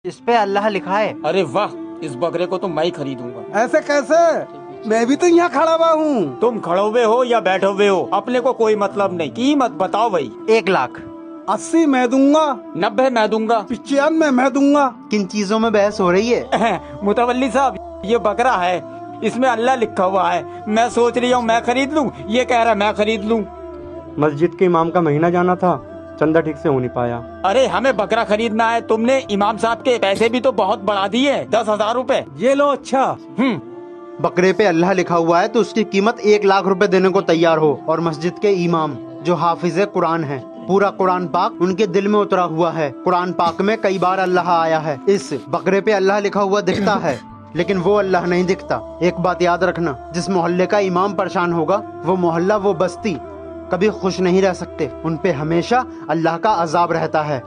इस पे अल्लाह लिखा है। अरे वाह, इस बकरे को तो मैं ही खरीदूंगा। ऐसे कैसे? मैं भी तो यहाँ खड़ा हुआ हूँ। तुम खड़े हुए हो या बैठे हुए हो, अपने को कोई मतलब नहीं। कीमत बताओ भाई। 1 लाख। 80 मैं दूंगा। 90 मैं दूंगा। 95 मैं दूंगा। किन चीजों में बहस हो रही है? मुतवल्ली साहब, ये बकरा है, इसमें अल्लाह लिखा हुआ है। मैं सोच रही हूँ मैं खरीद लूँ, ये कह रहा है मैं खरीद लूँ। मस्जिद के इमाम का महीना जाना था, चंदा ठीक से हो नहीं पाया। अरे हमें बकरा खरीदना है, तुमने इमाम साहब के पैसे भी तो बहुत बढ़ा दिए, 10,000 रुपए। ये लो। अच्छा, बकरे पे अल्लाह लिखा हुआ है तो उसकी कीमत 1 लाख रुपए देने को तैयार हो। और मस्जिद के इमाम जो हाफिज कुरान है, पूरा कुरान पाक उनके दिल में उतरा हुआ है। कुरान पाक में कई बार अल्लाह आया है। इस बकरे पे अल्लाह लिखा हुआ दिखता है, लेकिन वो अल्लाह नहीं दिखता। एक बात याद रखना, जिस मोहल्ले का इमाम परेशान होगा, वो मोहल्ला वो बस्ती कभी खुश नहीं रह सकते। उन पे हमेशा अल्लाह का अजाब रहता है।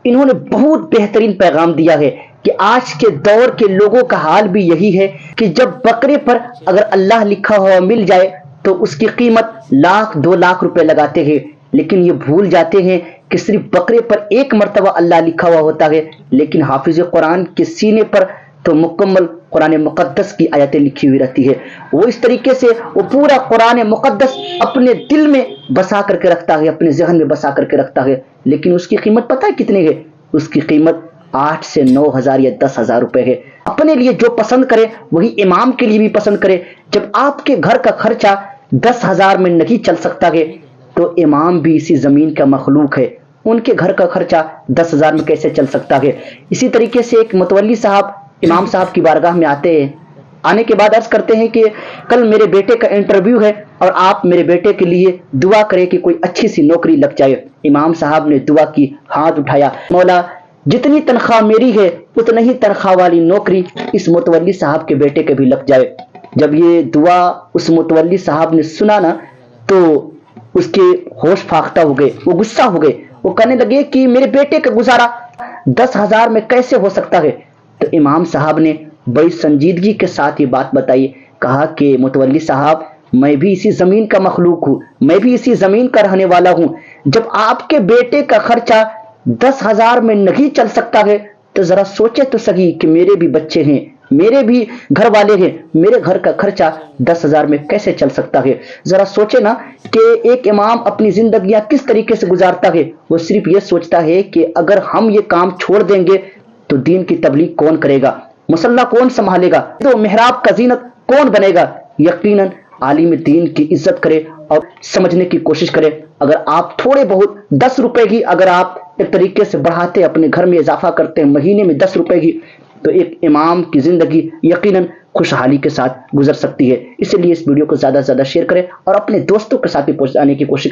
इन्होंने बहुत बेहतरीन पैगाम दिया है कि आज के दौर के लोगों का हाल भी यही है कि जब बकरे पर अगर अल्लाह लिखा हुआ मिल जाए तो उसकी कीमत 1-2 लाख रुपए लगाते हैं, लेकिन ये भूल जाते हैं कि सिर्फ बकरे पर एक मर्तबा अल्लाह लिखा हुआ होता है, लेकिन हाफिज कुरान के सीने पर तो मुकम्मल कुरान मुकद्दस की आयतें लिखी हुई रहती है। वो इस तरीके से वो पूरा कुरान मुकद्दस अपने दिल में बसा करके रखता है, अपने ज़हन में बसा करके रखता है, लेकिन उसकी कीमत पता है कितनी है? उसकी कीमत 8 से 9 हजार या 10,000 रुपए है। अपने लिए जो पसंद करे वही इमाम के लिए भी पसंद करे। जब आपके घर का खर्चा 10,000 में नहीं चल सकता है तो इमाम भी इसी जमीन का मखलूक है, उनके घर का खर्चा 10,000 में कैसे चल सकता है? इसी तरीके से एक मुतवल्ली साहब इमाम साहब की बारगाह में आते हैं। आने के बाद अर्ज करते हैं कि कल मेरे बेटे का इंटरव्यू है और आप मेरे बेटे के लिए दुआ करें कि कोई अच्छी सी नौकरी लग जाए। इमाम साहब ने दुआ की, हाथ उठाया, मौला जितनी तनख्वाह मेरी है उतनी ही तनख्वाह वाली नौकरी इस मुतवल्ली साहब के बेटे के भी लग जाए। जब ये दुआ उस मुतवल्ली साहब ने सुना ना तो उसके होश फाख्ता हो गए, वो गुस्सा हो गए। वो कहने लगे कि मेरे बेटे का गुजारा 10,000 में कैसे हो सकता है? तो इमाम साहब ने बड़ी संजीदगी के साथ ये बात बताई। कहा कि मुतवल्ली साहब, मैं भी इसी जमीन का मखलूक हूँ, मैं भी इसी जमीन का रहने वाला हूँ। जब आपके बेटे का खर्चा 10,000 में नहीं चल सकता है तो जरा सोचे तो सही कि मेरे भी बच्चे हैं, मेरे भी घर वाले हैं, मेरे घर का खर्चा 10,000 में कैसे चल सकता है? जरा सोचे ना कि एक इमाम अपनी जिंदगियां किस तरीके से गुजारता है। वो सिर्फ ये सोचता है कि अगर हम ये काम छोड़ देंगे तो दीन की तबलीग कौन करेगा, मुसल्ला कौन संभालेगा, तो मेहराब का जीनत कौन बनेगा? यकीनन आलिम दीन की इज्जत करे और समझने की कोशिश करे। अगर आप थोड़े बहुत 10 रुपए की अगर आप एक तरीके से बढ़ाते, अपने घर में इजाफा करते हैं महीने में 10 रुपए की, तो एक इमाम की जिंदगी यकीनन खुशहाली के साथ गुजर सकती है। इसलिए इस वीडियो को ज्यादा से ज्यादा शेयर करें और अपने दोस्तों के साथ भी पहुंचाने की कोशिश करें।